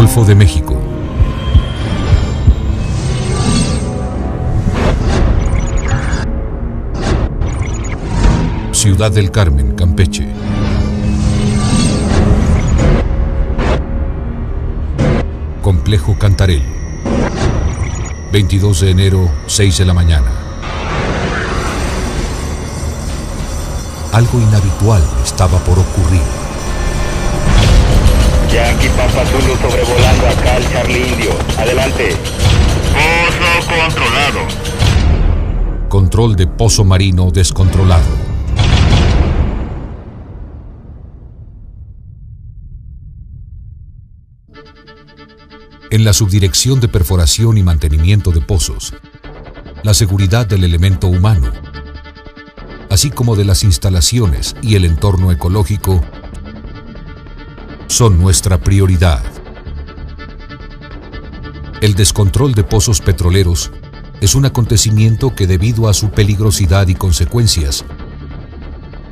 Golfo de México. Ciudad del Carmen, Campeche. Complejo Cantarell. 22 de enero, 6 de la mañana. Algo inhabitual estaba por ocurrir. Yankee Papa Zulu sobrevolando acá el Charlie Indio. Adelante. Pozo controlado. Control de pozo marino descontrolado. En la Subdirección de Perforación y Mantenimiento de Pozos, la seguridad del elemento humano, así como de las instalaciones y el entorno ecológico, son nuestra prioridad. El descontrol de pozos petroleros es un acontecimiento que, debido a su peligrosidad y consecuencias,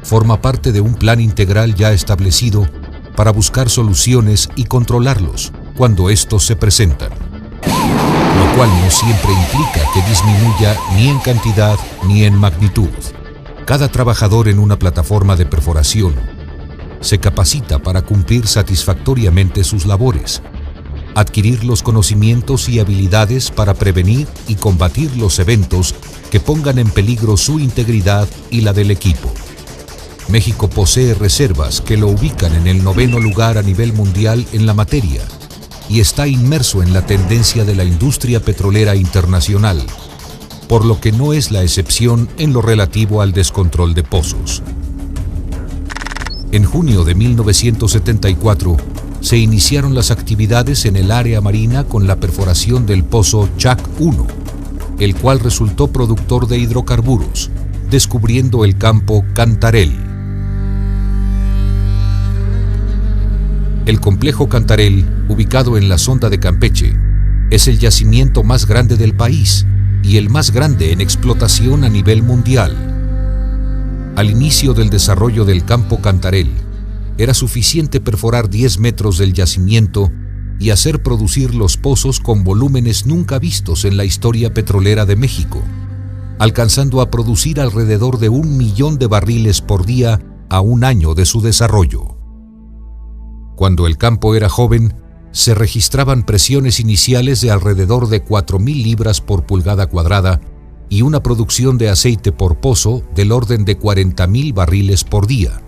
forma parte de un plan integral ya establecido para buscar soluciones y controlarlos cuando estos se presentan, lo cual no siempre implica que disminuya ni en cantidad ni en magnitud. Cada trabajador en una plataforma de perforación se capacita para cumplir satisfactoriamente sus labores, adquirir los conocimientos y habilidades para prevenir y combatir los eventos que pongan en peligro su integridad y la del equipo. México posee reservas que lo ubican en el 9º lugar a nivel mundial en la materia y está inmerso en la tendencia de la industria petrolera internacional, por lo que no es la excepción en lo relativo al descontrol de pozos. En junio de 1974 se iniciaron las actividades en el área marina con la perforación del pozo Chac 1, el cual resultó productor de hidrocarburos, descubriendo el campo Cantarell. El complejo Cantarell, ubicado en la sonda de Campeche, es el yacimiento más grande del país y el más grande en explotación a nivel mundial. Al inicio del desarrollo del campo Cantarell, era suficiente perforar 10 metros del yacimiento y hacer producir los pozos con volúmenes nunca vistos en la historia petrolera de México, alcanzando a producir alrededor de 1 millón de barriles por día a un año de su desarrollo. Cuando el campo era joven, se registraban presiones iniciales de alrededor de 4.000 libras por pulgada cuadrada y una producción de aceite por pozo del orden de 40.000 barriles por día.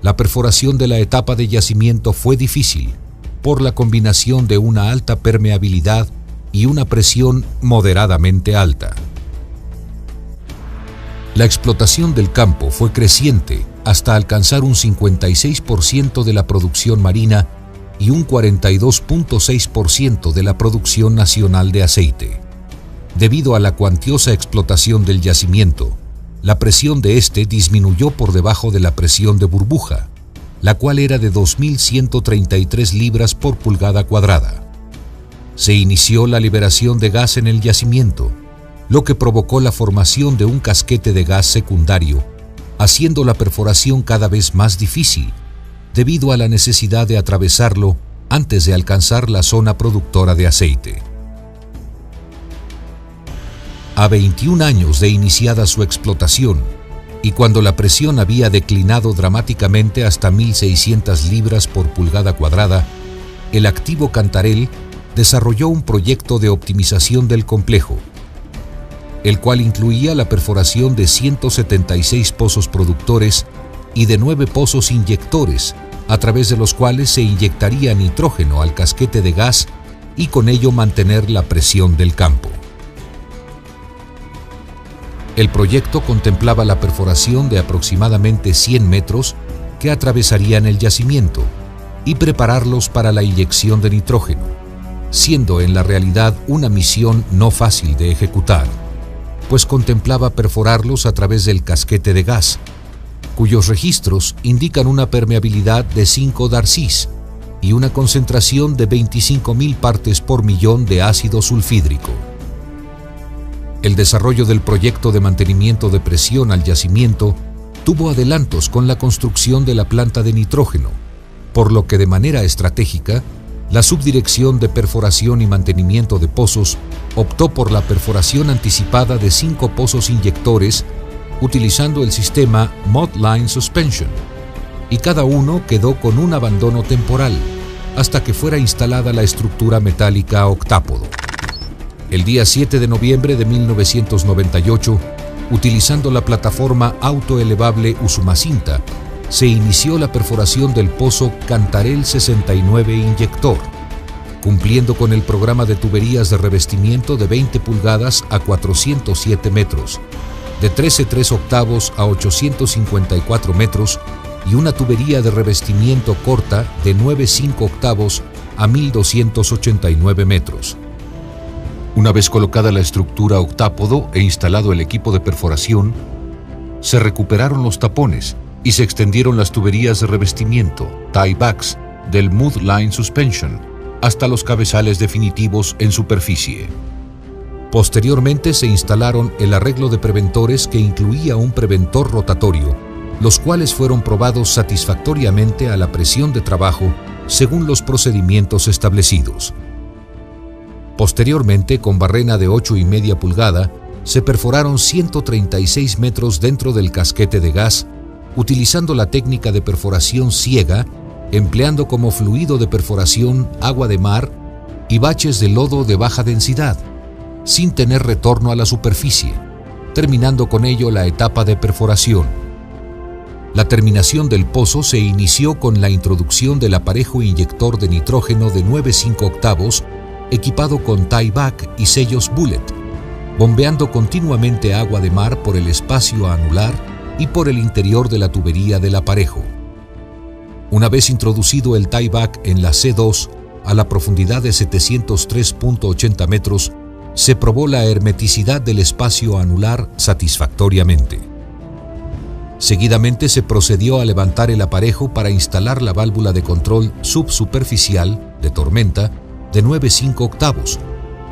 La perforación de la etapa de yacimiento fue difícil por la combinación de una alta permeabilidad y una presión moderadamente alta. La explotación del campo fue creciente hasta alcanzar un 56% de la producción marina y un 42.6% de la producción nacional de aceite. Debido a la cuantiosa explotación del yacimiento, la presión de este disminuyó por debajo de la presión de burbuja, la cual era de 2.133 libras por pulgada cuadrada. Se inició la liberación de gas en el yacimiento, lo que provocó la formación de un casquete de gas secundario, haciendo la perforación cada vez más difícil, debido a la necesidad de atravesarlo antes de alcanzar la zona productora de aceite. A 21 años de iniciada su explotación, y cuando la presión había declinado dramáticamente hasta 1.600 libras por pulgada cuadrada, el activo Cantarell desarrolló un proyecto de optimización del complejo, el cual incluía la perforación de 176 pozos productores y de 9 pozos inyectores, a través de los cuales se inyectaría nitrógeno al casquete de gas y con ello mantener la presión del campo. El proyecto contemplaba la perforación de aproximadamente 100 metros que atravesarían el yacimiento y prepararlos para la inyección de nitrógeno, siendo en la realidad una misión no fácil de ejecutar, pues contemplaba perforarlos a través del casquete de gas, cuyos registros indican una permeabilidad de 5 darcís y una concentración de 25.000 partes por millón de ácido sulfídrico. El desarrollo del proyecto de mantenimiento de presión al yacimiento tuvo adelantos con la construcción de la planta de nitrógeno, por lo que de manera estratégica la Subdirección de Perforación y Mantenimiento de Pozos optó por la perforación anticipada de 5 pozos inyectores utilizando el sistema Mud Line Suspension, y cada uno quedó con un abandono temporal hasta que fuera instalada la estructura metálica octápodo. El día 7 de noviembre de 1998, utilizando la plataforma autoelevable Usumacinta, se inició la perforación del pozo Cantarell 69 inyector, cumpliendo con el programa de tuberías de revestimiento de 20 pulgadas a 407 metros, de 13,3 a 854 metros y una tubería de revestimiento corta de 9,5 a 1,289 metros. Una vez colocada la estructura octápodo e instalado el equipo de perforación, se recuperaron los tapones y se extendieron las tuberías de revestimiento, tiebacks, del Mud Line Suspension hasta los cabezales definitivos en superficie. Posteriormente se instalaron el arreglo de preventores que incluía un preventor rotatorio, los cuales fueron probados satisfactoriamente a la presión de trabajo según los procedimientos establecidos. Posteriormente, con barrena de 8,5 pulgadas, se perforaron 136 metros dentro del casquete de gas, utilizando la técnica de perforación ciega, empleando como fluido de perforación agua de mar y baches de lodo de baja densidad, sin tener retorno a la superficie, terminando con ello la etapa de perforación. La terminación del pozo se inició con la introducción del aparejo inyector de nitrógeno de 9,5 equipado con tieback y sellos bullet, bombeando continuamente agua de mar por el espacio anular y por el interior de la tubería del aparejo. Una vez introducido el tieback en la C2 a la profundidad de 703,80 metros, se probó la hermeticidad del espacio anular satisfactoriamente. Seguidamente se procedió a levantar el aparejo para instalar la válvula de control subsuperficial de tormenta de 9,5,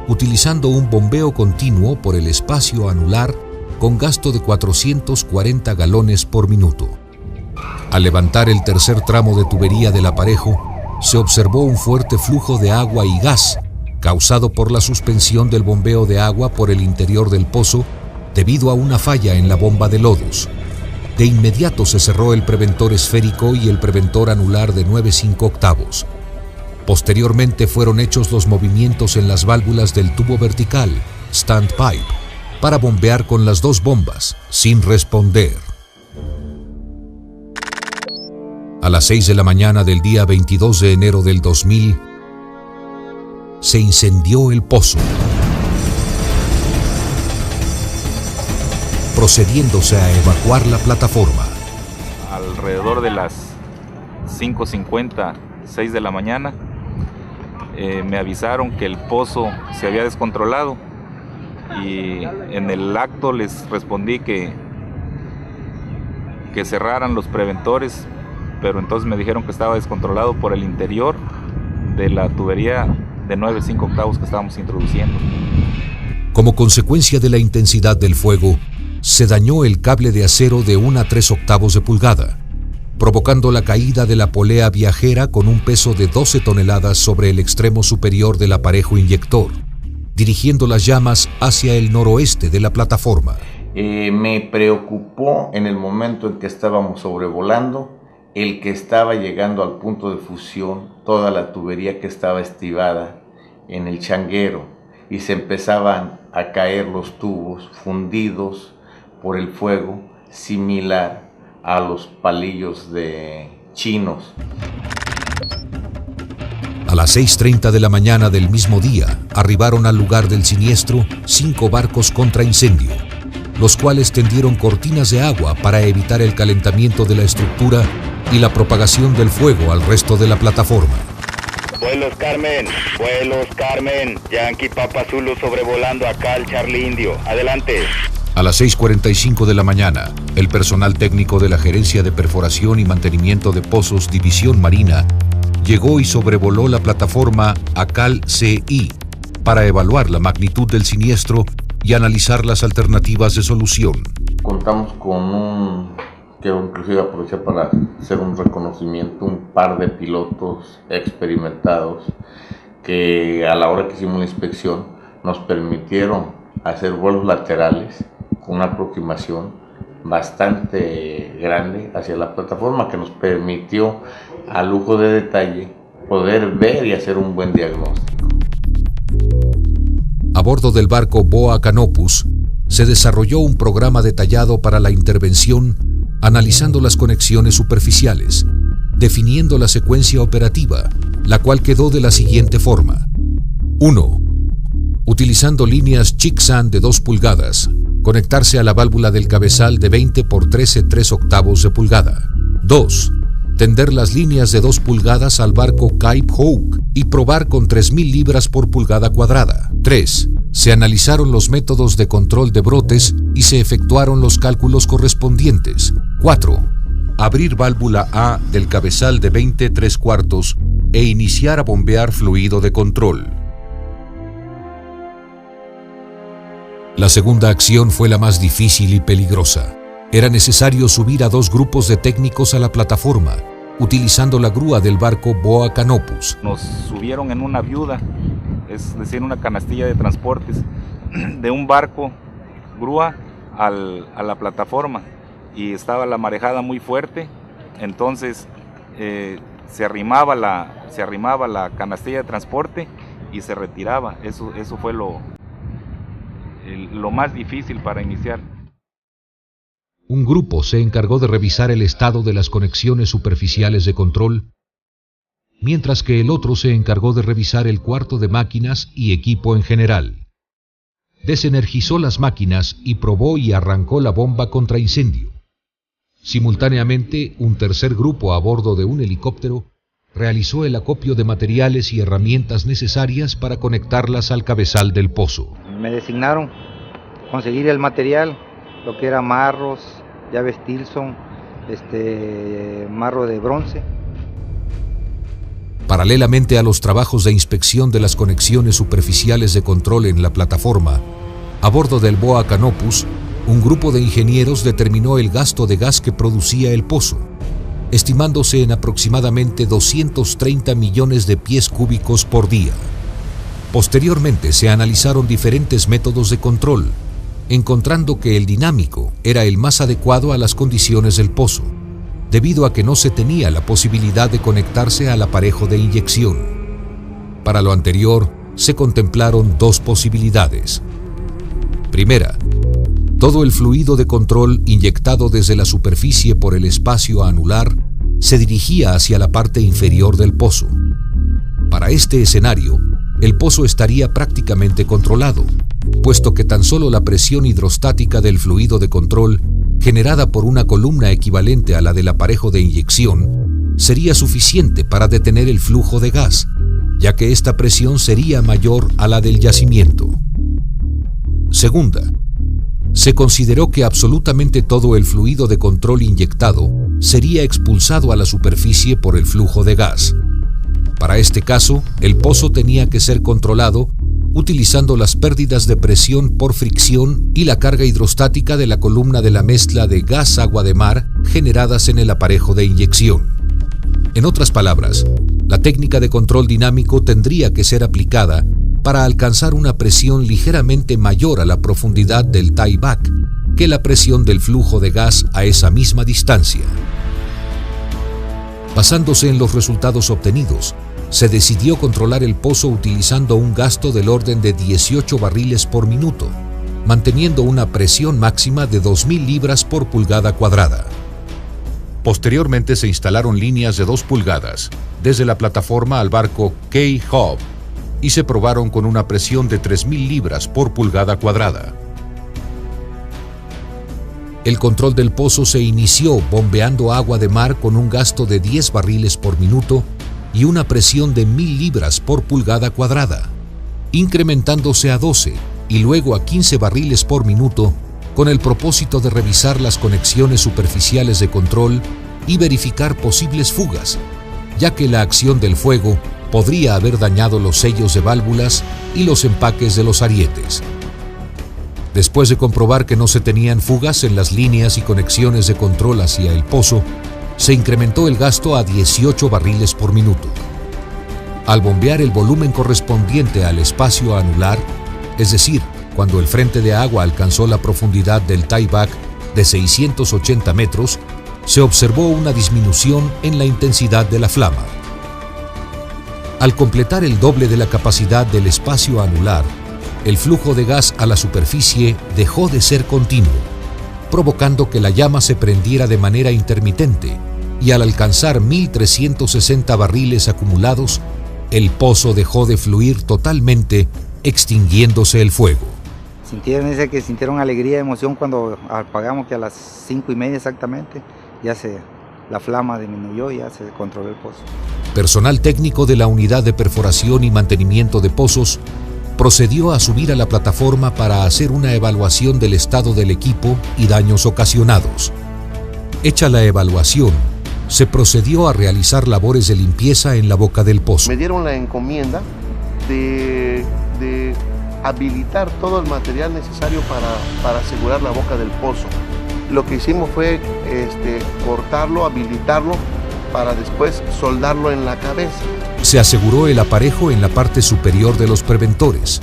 utilizando un bombeo continuo por el espacio anular con gasto de 440 galones por minuto. Al levantar el tercer tramo de tubería del aparejo, se observó un fuerte flujo de agua y gas causado por la suspensión del bombeo de agua por el interior del pozo debido a una falla en la bomba de lodos. De inmediato se cerró el preventor esférico y el preventor anular de 9,5. Posteriormente fueron hechos los movimientos en las válvulas del tubo vertical, standpipe, para bombear con las 2 bombas, sin responder. A las 6 de la mañana del día 22 de enero del 2000, se incendió el pozo, procediéndose a evacuar la plataforma. Alrededor de las 5:50, 6 de la mañana, me avisaron que el pozo se había descontrolado y en el acto les respondí que cerraran los preventores, pero entonces me dijeron que estaba descontrolado por el interior de la tubería de 9,5 que estábamos introduciendo. Como consecuencia de la intensidad del fuego, se dañó el cable de acero de 1 a 3/8 de pulgada, provocando la caída de la polea viajera con un peso de 12 toneladas sobre el extremo superior del aparejo inyector, dirigiendo las llamas hacia el noroeste de la plataforma. Me preocupó en el momento en que estábamos sobrevolando el que estaba llegando al punto de fusión toda la tubería que estaba estibada en el changuero y se empezaban a caer los tubos fundidos por el fuego, similar a los palillos de chinos. A las 6:30 de la mañana del mismo día, arribaron al lugar del siniestro 5 barcos contra incendio, los cuales tendieron cortinas de agua para evitar el calentamiento de la estructura y la propagación del fuego al resto de la plataforma. Vuelos Carmen, Yankee Papa Zulu sobrevolando acá al Charlie Indio. Adelante. A las 6:45 de la mañana, el personal técnico de la Gerencia de Perforación y Mantenimiento de Pozos División Marina llegó y sobrevoló la plataforma ACAL-CI para evaluar la magnitud del siniestro y analizar las alternativas de solución. Contamos con un quiero inclusive aprovechar para hacer un reconocimiento, un par de pilotos experimentados que a la hora que hicimos la inspección nos permitieron hacer vuelos laterales con una aproximación bastante grande hacia la plataforma, que nos permitió a lujo de detalle poder ver y hacer un buen diagnóstico. A bordo del barco Boa Canopus se desarrolló un programa detallado para la intervención, analizando las conexiones superficiales, definiendo la secuencia operativa, la cual quedó de la siguiente forma. 1. Utilizando líneas Chick-San de 2 pulgadas, conectarse a la válvula del cabezal de 20 por 13 3/8 de pulgada. 2. Tender las líneas de 2 pulgadas al barco Cape Hawk y probar con 3.000 libras por pulgada cuadrada. 3. Se analizaron los métodos de control de brotes y se efectuaron los cálculos correspondientes. 4. Abrir válvula A del cabezal de 20 3/4 e iniciar a bombear fluido de control. La segunda acción fue la más difícil y peligrosa. Era necesario subir a 2 grupos de técnicos a la plataforma, utilizando la grúa del barco Boa Canopus. Nos subieron en una viuda, es decir, una canastilla de transportes, de un barco, grúa, a la plataforma, y estaba la marejada muy fuerte, entonces se arrimaba la canastilla de transporte y se retiraba. Eso fue lo más difícil para iniciar. Un grupo se encargó de revisar el estado de las conexiones superficiales de control, mientras que el otro se encargó de revisar el cuarto de máquinas y equipo en general. Desenergizó las máquinas y probó y arrancó la bomba contra incendio. Simultáneamente, un tercer grupo a bordo de un helicóptero realizó el acopio de materiales y herramientas necesarias para conectarlas al cabezal del pozo. Me designaron conseguir el material, lo que era marros, llaves Tilson, marro de bronce. Paralelamente a los trabajos de inspección de las conexiones superficiales de control en la plataforma, a bordo del Boa Canopus, un grupo de ingenieros determinó el gasto de gas que producía el pozo, estimándose en aproximadamente 230 millones de pies cúbicos por día. Posteriormente se analizaron diferentes métodos de control, encontrando que el dinámico era el más adecuado a las condiciones del pozo, debido a que no se tenía la posibilidad de conectarse al aparejo de inyección. Para lo anterior, se contemplaron 2 posibilidades. Primera, todo el fluido de control inyectado desde la superficie por el espacio anular se dirigía hacia la parte inferior del pozo. Para este escenario, el pozo estaría prácticamente controlado, puesto que tan solo la presión hidrostática del fluido de control, generada por una columna equivalente a la del aparejo de inyección, sería suficiente para detener el flujo de gas, ya que esta presión sería mayor a la del yacimiento. Segunda, se consideró que absolutamente todo el fluido de control inyectado sería expulsado a la superficie por el flujo de gas. Para este caso, el pozo tenía que ser controlado utilizando las pérdidas de presión por fricción y la carga hidrostática de la columna de la mezcla de gas-agua de mar generadas en el aparejo de inyección. En otras palabras, la técnica de control dinámico tendría que ser aplicada para alcanzar una presión ligeramente mayor a la profundidad del tieback que la presión del flujo de gas a esa misma distancia. Basándose en los resultados obtenidos, se decidió controlar el pozo utilizando un gasto del orden de 18 barriles por minuto, manteniendo una presión máxima de 2.000 libras por pulgada cuadrada. Posteriormente se instalaron líneas de 2 pulgadas, desde la plataforma al barco Cape Hawk, y se probaron con una presión de 3.000 libras por pulgada cuadrada. El control del pozo se inició bombeando agua de mar con un gasto de 10 barriles por minuto y una presión de 1.000 libras por pulgada cuadrada, incrementándose a 12 y luego a 15 barriles por minuto con el propósito de revisar las conexiones superficiales de control y verificar posibles fugas, ya que la acción del fuego podría haber dañado los sellos de válvulas y los empaques de los arietes. Después de comprobar que no se tenían fugas en las líneas y conexiones de control hacia el pozo, se incrementó el gasto a 18 barriles por minuto. Al bombear el volumen correspondiente al espacio anular, es decir, cuando el frente de agua alcanzó la profundidad del tieback de 680 metros, se observó una disminución en la intensidad de la flama. Al completar el doble de la capacidad del espacio anular, el flujo de gas a la superficie dejó de ser continuo, provocando que la llama se prendiera de manera intermitente, y al alcanzar 1.360 barriles acumulados, el pozo dejó de fluir totalmente, extinguiéndose el fuego. Dice que sintieron alegría y emoción cuando apagamos, que a las 5:30 exactamente, la flama disminuyó y ya se controló el pozo. Personal técnico de la Unidad de Perforación y Mantenimiento de Pozos procedió a subir a la plataforma para hacer una evaluación del estado del equipo y daños ocasionados. Hecha la evaluación, se procedió a realizar labores de limpieza en la boca del pozo. Me dieron la encomienda de habilitar todo el material necesario para asegurar la boca del pozo. Lo que hicimos fue cortarlo, habilitarlo, para después soldarlo en la cabeza. Se aseguró el aparejo en la parte superior de los preventores.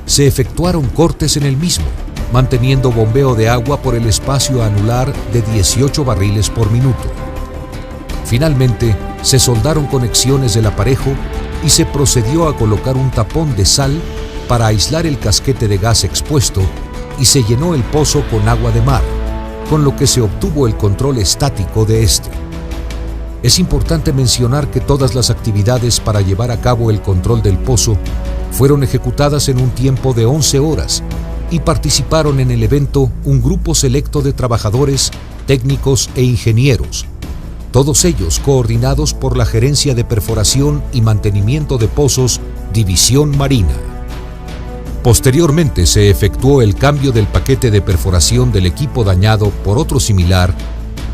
Se efectuaron cortes en el mismo, manteniendo bombeo de agua por el espacio anular de 18 barriles por minuto. Finalmente, se soldaron conexiones del aparejo y se procedió a colocar un tapón de sal para aislar el casquete de gas expuesto, y se llenó el pozo con agua de mar, con lo que se obtuvo el control estático de este. Es importante mencionar que todas las actividades para llevar a cabo el control del pozo fueron ejecutadas en un tiempo de 11 horas y participaron en el evento un grupo selecto de trabajadores, técnicos e ingenieros, todos ellos coordinados por la Gerencia de Perforación y Mantenimiento de Pozos, División Marina. Posteriormente se efectuó el cambio del paquete de perforación del equipo dañado por otro similar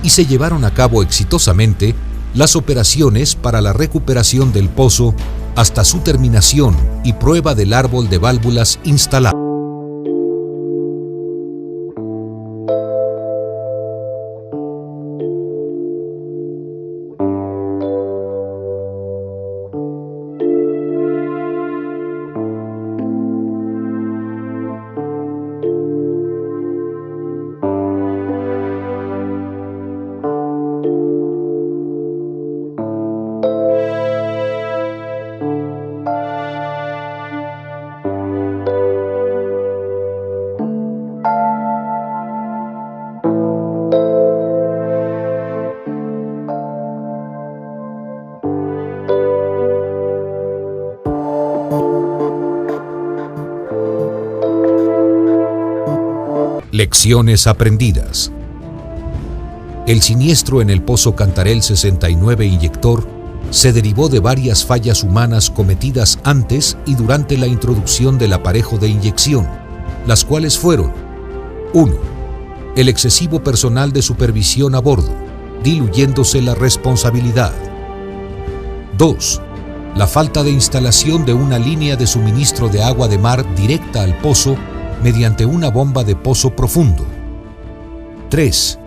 y se llevaron a cabo exitosamente las operaciones para la recuperación del pozo hasta su terminación y prueba del árbol de válvulas instalado. Lecciones aprendidas. El siniestro en el pozo Cantarell 69 inyector se derivó de varias fallas humanas cometidas antes y durante la introducción del aparejo de inyección, las cuales fueron: 1. El excesivo personal de supervisión a bordo, diluyéndose la responsabilidad. 2. La falta de instalación de una línea de suministro de agua de mar directa al pozo mediante una bomba de pozo profundo. 3.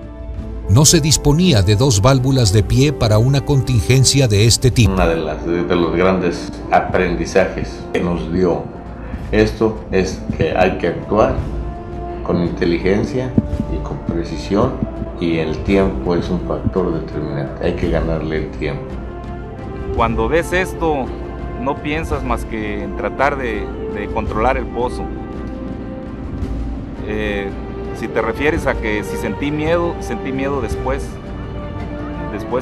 No se disponía de 2 válvulas de pie para una contingencia de este tipo. Una de los grandes aprendizajes que nos dio esto es que hay que actuar con inteligencia y con precisión, y el tiempo es un factor determinante, hay que ganarle el tiempo. Cuando ves esto, no piensas más que en tratar de controlar el pozo. Si te refieres a que si sentí miedo después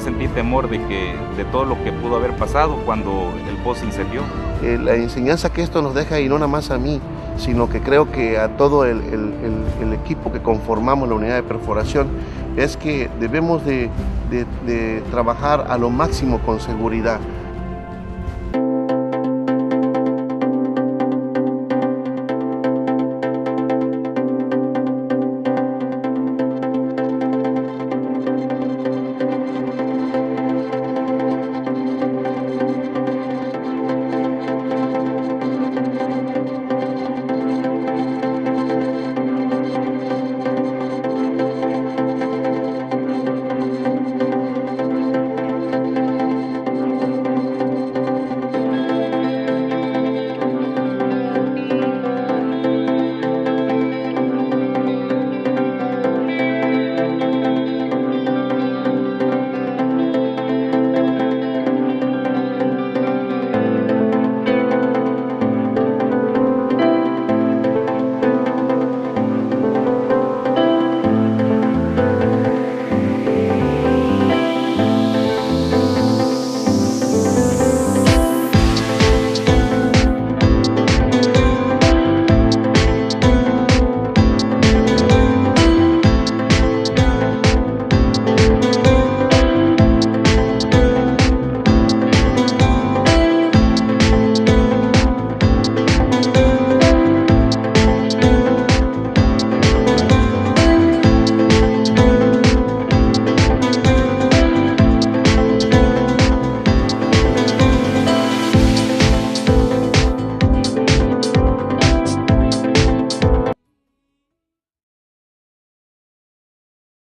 sentí temor de todo lo que pudo haber pasado cuando el pozo incendió. La enseñanza que esto nos deja, y no nada más a mí, sino que creo que a todo el equipo que conformamos la unidad de perforación, es que debemos de trabajar a lo máximo con seguridad.